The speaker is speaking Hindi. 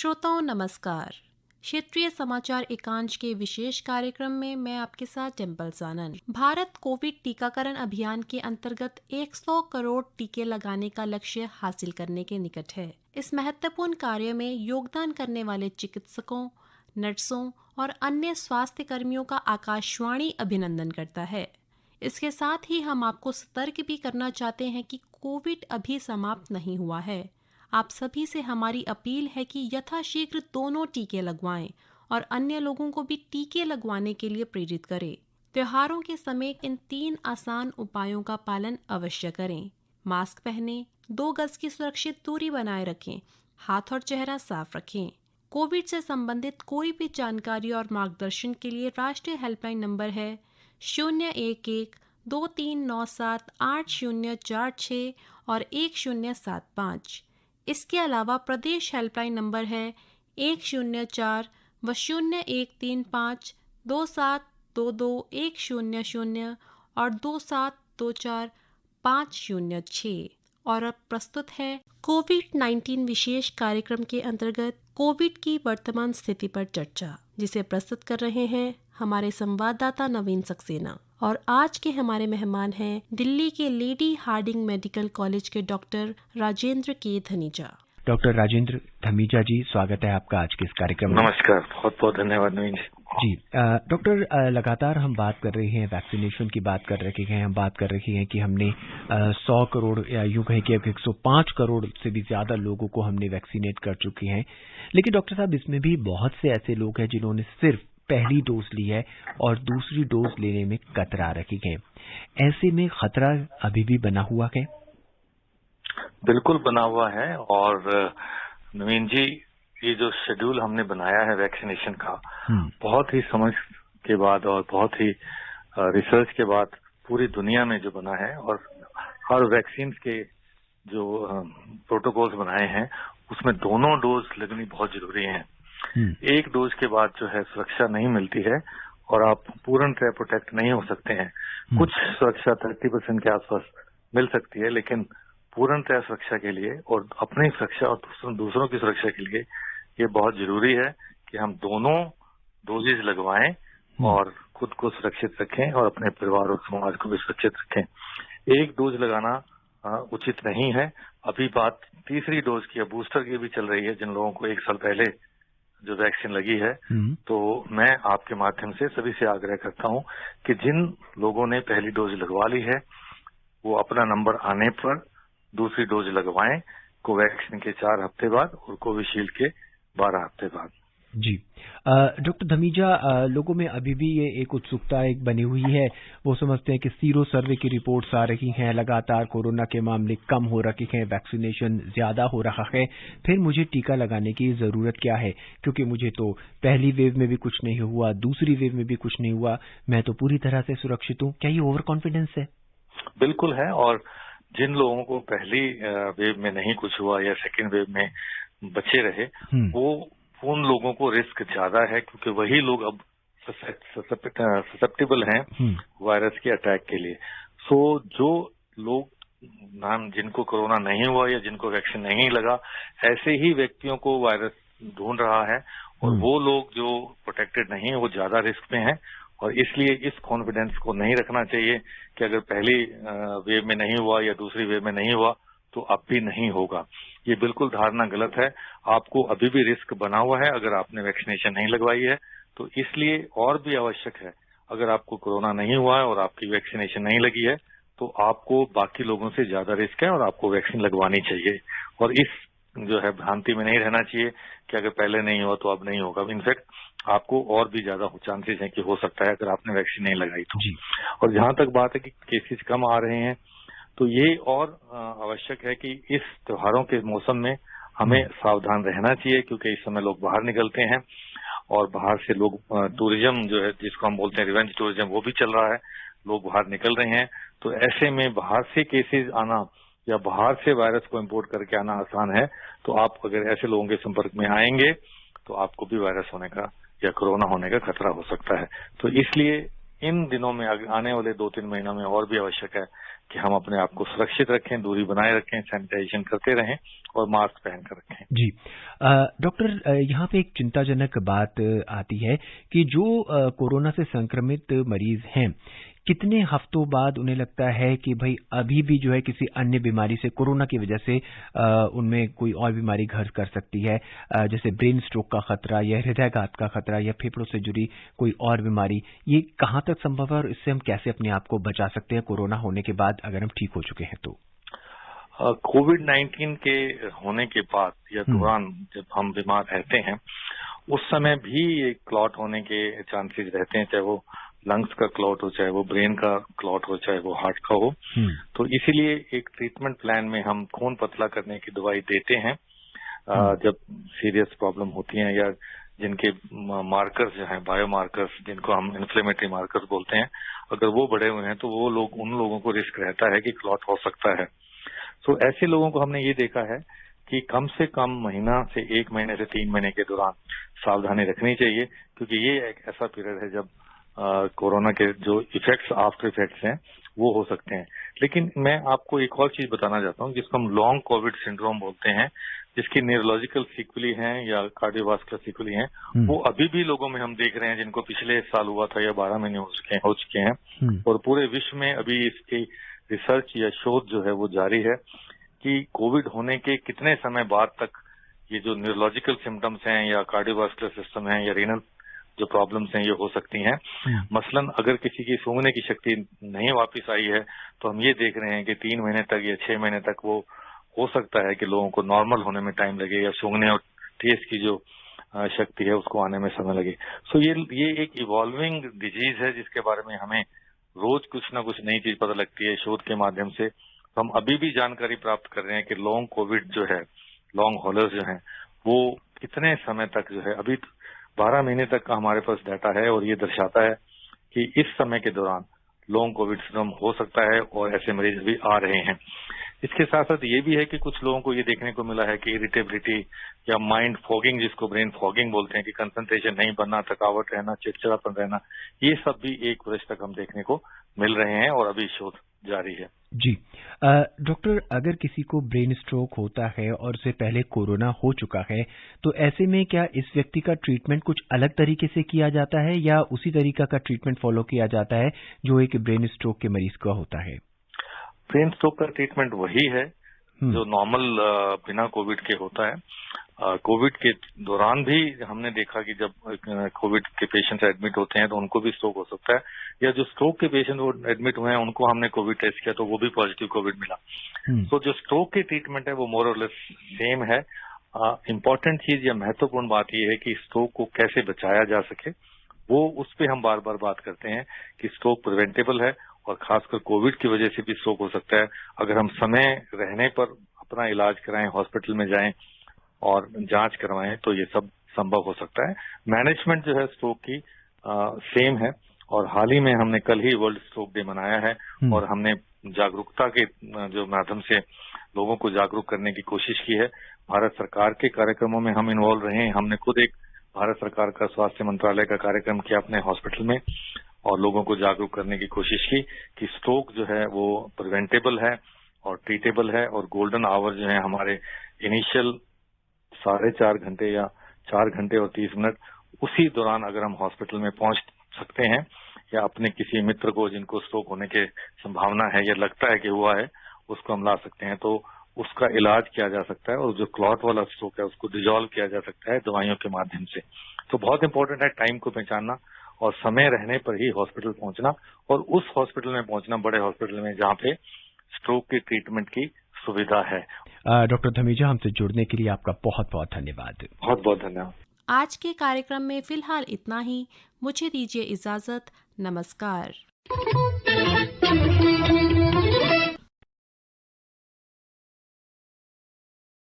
श्रोताओं नमस्कार। क्षेत्रीय समाचार एकांश के विशेष कार्यक्रम में मैं आपके साथ टेम्पल सानन। भारत कोविड टीकाकरण अभियान के अंतर्गत 100 करोड़ टीके लगाने का लक्ष्य हासिल करने के निकट है। इस महत्वपूर्ण कार्य में योगदान करने वाले चिकित्सकों, नर्सों और अन्य स्वास्थ्य कर्मियों का आकाशवाणी अभिनंदन करता है। इसके साथ ही हम आपको सतर्क भी करना चाहते हैं कि कोविड अभी समाप्त नहीं हुआ है। आप सभी से हमारी अपील है कि यथाशीघ्र दोनों टीके लगवाएं और अन्य लोगों को भी टीके लगवाने के लिए प्रेरित करें। त्योहारों के समय इन 3 आसान उपायों का पालन अवश्य करें। मास्क पहनें, 2 गज की सुरक्षित दूरी बनाए रखें, हाथ और चेहरा साफ रखें। कोविड से संबंधित कोई भी जानकारी और मार्गदर्शन के लिए राष्ट्रीय हेल्पलाइन नंबर है 011-2397-8046 और 1075। इसके अलावा प्रदेश हेल्पलाइन नंबर है 104 व 0135 2722 और 2724 506। और अब प्रस्तुत है कोविड-19 विशेष कार्यक्रम के अंतर्गत कोविड की वर्तमान स्थिति पर चर्चा, जिसे प्रस्तुत कर रहे हैं हमारे संवाददाता नवीन सक्सेना। और आज के हमारे मेहमान हैं दिल्ली के लेडी हार्डिंग मेडिकल कॉलेज के डॉक्टर राजेंद्र के धमीजा। डॉक्टर राजेंद्र धमीजा जी, स्वागत है आपका आज के इस कार्यक्रम में। नमस्कार, बहुत बहुत धन्यवाद नवीन जी। डॉक्टर, लगातार हम बात कर रहे हैं, वैक्सीनेशन की बात कर रहे हैं, हम बात कर रहे हैं कि हमने 100 करोड़ या यूं कहें कि 105 करोड़ से भी ज्यादा लोगों को हमने वैक्सीनेट कर चुके हैं। लेकिन डॉक्टर साहब, इसमें भी बहुत से ऐसे लोग हैं जिन्होंने सिर्फ पहली डोज ली है और दूसरी डोज लेने में कतरा रखी है। ऐसे में खतरा अभी भी बना हुआ है? बिल्कुल बना हुआ है। और नवीन जी, ये जो शेड्यूल हमने बनाया है वैक्सीनेशन का, बहुत ही समझ के बाद और बहुत ही रिसर्च के बाद पूरी दुनिया में जो बना है, और हर वैक्सीन के जो प्रोटोकॉल्स बनाए हैं उसमें दोनों डोज लगनी बहुत जरूरी है। एक डोज के बाद जो है सुरक्षा नहीं मिलती है और आप पूर्णतः प्रोटेक्ट नहीं हो सकते हैं। कुछ सुरक्षा 30% के आसपास मिल सकती है, लेकिन पूर्णतः सुरक्षा के लिए और अपनी सुरक्षा और दूसरों की सुरक्षा के लिए ये बहुत जरूरी है कि हम दोनों डोजेज लगवाएं और खुद को सुरक्षित रखें और अपने परिवार और समाज को भी सुरक्षित रखें। एक डोज लगाना उचित नहीं है। अभी बात तीसरी डोज की, बूस्टर की भी चल रही है, जिन लोगों को 1 साल पहले जो वैक्सीन लगी है। तो मैं आपके माध्यम से सभी से आग्रह करता हूं कि जिन लोगों ने पहली डोज लगवा ली है वो अपना नंबर आने पर दूसरी डोज लगवाएं, कोवैक्सीन के 4 हफ्ते बाद और कोविशील्ड के 12 हफ्ते बाद। जी। डॉक्टर धमीजा, लोगों में अभी भी ये एक उत्सुकता एक बनी हुई है। वो समझते हैं कि सीरो सर्वे की रिपोर्ट्स आ रही हैं, लगातार कोरोना के मामले कम हो रखे हैं, वैक्सीनेशन ज्यादा हो रहा है, फिर मुझे टीका लगाने की जरूरत क्या है? क्योंकि मुझे तो पहली वेव में भी कुछ नहीं हुआ, दूसरी वेव में भी कुछ नहीं हुआ, मैं तो पूरी तरह से सुरक्षित हूँ। क्या ये ओवर कॉन्फिडेंस है? बिल्कुल है। और जिन लोगों को पहली वेव में नहीं कुछ हुआ या सेकेंड वेव में बचे रहे, वो उन लोगों को रिस्क ज्यादा है, क्योंकि वही लोग अब ससेप्टेबल हैं वायरस के अटैक के लिए। सो जो लोग जिनको कोरोना नहीं हुआ या जिनको वैक्सीन नहीं लगा, ऐसे ही व्यक्तियों को वायरस ढूंढ रहा है, और वो लोग जो प्रोटेक्टेड नहीं है वो ज्यादा रिस्क में है। और इसलिए इस कॉन्फिडेंस को नहीं रखना चाहिए कि अगर पहली वेव में नहीं हुआ या दूसरी वेव में नहीं हुआ तो अब भी नहीं होगा। ये बिल्कुल धारणा गलत है। आपको अभी भी रिस्क बना हुआ है अगर आपने वैक्सीनेशन नहीं लगवाई है। तो इसलिए और भी आवश्यक है, अगर आपको कोरोना नहीं हुआ है और आपकी वैक्सीनेशन नहीं लगी है तो आपको बाकी लोगों से ज्यादा रिस्क है और आपको वैक्सीन लगवानी चाहिए। और इस जो है भ्रांति में नहीं रहना चाहिए कि अगर पहले नहीं हुआ तो अब नहीं होगा। इनफैक्ट आपको और भी ज्यादा चांसेस हैं कि हो सकता है अगर आपने वैक्सीन नहीं लगाई तो। और जहां तक बात है कि केसेस कम आ रहे हैं, तो ये और आवश्यक है कि इस त्योहारों के मौसम में हमें सावधान रहना चाहिए, क्योंकि इस समय लोग बाहर निकलते हैं और बाहर से लोग टूरिज्म जो है, जिसको हम बोलते हैं रिवेंज टूरिज्म, वो भी चल रहा है, लोग बाहर निकल रहे हैं। तो ऐसे में बाहर से केसेस आना या बाहर से वायरस को इम्पोर्ट करके आना आसान है। तो आप अगर ऐसे लोगों के संपर्क में आएंगे तो आपको भी वायरस होने का या कोरोना होने का खतरा हो सकता है। तो इसलिए इन दिनों में आने वाले 2-3 महीनों में और भी आवश्यक है कि हम अपने आप को सुरक्षित रखें, दूरी बनाए रखें, सैनिटाइजेशन करते रहें और मास्क पहन कर रखें। जी डॉक्टर, यहाँ पे एक चिंताजनक बात आती है कि जो कोरोना से संक्रमित मरीज हैं, कितने हफ्तों बाद उन्हें लगता है कि भाई अभी भी जो है किसी अन्य बीमारी से, कोरोना की वजह से उनमें कोई और बीमारी घर कर सकती है, जैसे ब्रेन स्ट्रोक का खतरा या हृदयाघात का खतरा या फेफड़ों से जुड़ी कोई और बीमारी। ये कहाँ तक संभव है और इससे हम कैसे अपने आप को बचा सकते हैं कोरोना होने के बाद, अगर हम ठीक हो चुके हैं तो? कोविड-19 के होने के बाद या दौरान जब हम बीमार रहते हैं, उस समय भी क्लॉट होने के चांसेस रहते हैं, चाहे वो लंग्स का क्लॉट हो, चाहे वो ब्रेन का क्लॉट हो, चाहे वो हार्ट का हो। तो इसीलिए एक ट्रीटमेंट प्लान में हम खून पतला करने की दवाई देते हैं जब सीरियस प्रॉब्लम होती है या जिनके मार्कर्स जो हैं, बायोमार्कर्स, जिनको हम इन्फ्लेमेटरी मार्कर्स बोलते हैं, अगर वो बढ़े हुए हैं तो वो लोग, उन लोगों को रिस्क रहता है कि क्लॉट हो सकता है। तो ऐसे लोगों को हमने ये देखा है कि कम से कम महीना से 1 महीने से 3 महीने के दौरान सावधानी रखनी चाहिए, क्योंकि ये एक ऐसा पीरियड है जब कोरोना के जो इफेक्ट्स, आफ्टर इफेक्ट्स हैं, वो हो सकते हैं। लेकिन मैं आपको एक और चीज बताना चाहता हूँ जिसको हम लॉन्ग कोविड सिंड्रोम बोलते हैं, जिसकी न्यूरोलॉजिकल सिक्वली हैं या कार्डियोवास्कुलर सिक्वली हैं, वो अभी भी लोगों में हम देख रहे हैं जिनको पिछले साल हुआ था या 12 महीने हो चुके हैं। और पूरे विश्व में अभी इसकी रिसर्च या शोध जो है वो जारी है कि कोविड होने के कितने समय बाद तक ये जो न्यूरोलॉजिकल सिम्टम्स हैं या कार्डियोवास्कुलर सिस्टम है या रीनल जो प्रॉब्लम्स हैं ये हो सकती हैं। मसलन अगर किसी की सूंघने की शक्ति नहीं वापस आई है तो हम ये देख रहे हैं कि 3 महीने तक या 6 महीने तक वो हो सकता है कि लोगों को नॉर्मल होने में टाइम लगे या सूंघने और टेस्ट की जो शक्ति है उसको आने में समय लगे। सो ये एक इवॉल्विंग डिजीज है जिसके बारे में हमें रोज कुछ ना कुछ नई चीज पता लगती है शोध के माध्यम से। तो हम अभी भी जानकारी प्राप्त कर रहे हैं कि लॉन्ग कोविड जो है, लॉन्ग हॉलर्स जो हैं, वो कितने समय तक जो है, अभी 12 महीने तक का हमारे पास डाटा है और ये दर्शाता है कि इस समय के दौरान लॉन्ग कोविड सिंड्रोम हो सकता है और ऐसे मरीज भी आ रहे हैं। इसके साथ साथ ये भी है कि कुछ लोगों को ये देखने को मिला है कि इरिटेबिलिटी या माइंड फॉगिंग, जिसको ब्रेन फॉगिंग बोलते हैं, कि कंसंट्रेशन नहीं बनना, थकावट रहना, चिड़चिड़ापन रहना, ये सब भी 1 वर्ष तक हम देखने को मिल रहे हैं और अभी शोध जारी है। जी डॉक्टर, अगर किसी को ब्रेन स्ट्रोक होता है और उससे पहले कोरोना हो चुका है तो ऐसे में क्या इस व्यक्ति का ट्रीटमेंट कुछ अलग तरीके से किया जाता है या उसी तरीका का ट्रीटमेंट फॉलो किया जाता है जो एक ब्रेन स्ट्रोक के मरीज का होता है? ब्रेन स्ट्रोक का ट्रीटमेंट वही है जो नॉर्मल बिना कोविड के होता है। कोविड के दौरान भी हमने देखा कि जब कोविड के पेशेंट्स एडमिट होते हैं तो उनको भी स्ट्रोक हो सकता है, या जो स्ट्रोक के पेशेंट एडमिट हुए हैं उनको हमने कोविड टेस्ट किया तो वो भी पॉजिटिव कोविड मिला। तो जो स्ट्रोक की ट्रीटमेंट है वो मोर और लेस सेम है। इम्पोर्टेंट चीज या महत्वपूर्ण बात यह है कि स्ट्रोक को कैसे बचाया जा सके, वो उस पर हम बार बार बात करते हैं कि स्ट्रोक प्रिवेंटेबल है और खासकर कोविड की वजह से भी स्ट्रोक हो सकता है। अगर हम समय रहने पर अपना इलाज कराएं, हॉस्पिटल में जाएं और जांच करवाएं तो ये सब संभव हो सकता है। मैनेजमेंट जो है स्ट्रोक की सेम है और हाल ही में हमने कल ही वर्ल्ड स्ट्रोक डे मनाया है और हमने जागरूकता के जो माध्यम से लोगों को जागरूक करने की कोशिश की है। भारत सरकार के कार्यक्रमों में हम इन्वॉल्व रहे हैं। हमने खुद एक भारत सरकार का स्वास्थ्य मंत्रालय का कार्यक्रम किया अपने हॉस्पिटल में और लोगों को जागरूक करने की कोशिश की कि स्ट्रोक जो है वो प्रिवेंटेबल है और ट्रीटेबल है। और गोल्डन आवर जो है हमारे इनिशियल 4.5 घंटे या 4 घंटे और 30 मिनट, उसी दौरान अगर हम हॉस्पिटल में पहुंच सकते हैं या अपने किसी मित्र को जिनको स्ट्रोक होने की संभावना है या लगता है कि हुआ है उसको हम ला सकते हैं तो उसका इलाज किया जा सकता है और जो क्लॉट वाला स्ट्रोक है उसको डिजॉल्व किया जा सकता है दवाइयों के माध्यम से। तो बहुत इंपॉर्टेंट है टाइम को पहचानना और समय रहने पर ही हॉस्पिटल पहुंचना और उस हॉस्पिटल में पहुंचना, बड़े हॉस्पिटल में जहां पे स्ट्रोक की ट्रीटमेंट की सुविधा है। डॉक्टर धमीजा, हमसे जुड़ने के लिए आपका बहुत बहुत धन्यवाद। बहुत बहुत धन्यवाद। आज के कार्यक्रम में फिलहाल इतना ही। मुझे दीजिए इजाजत। नमस्कार।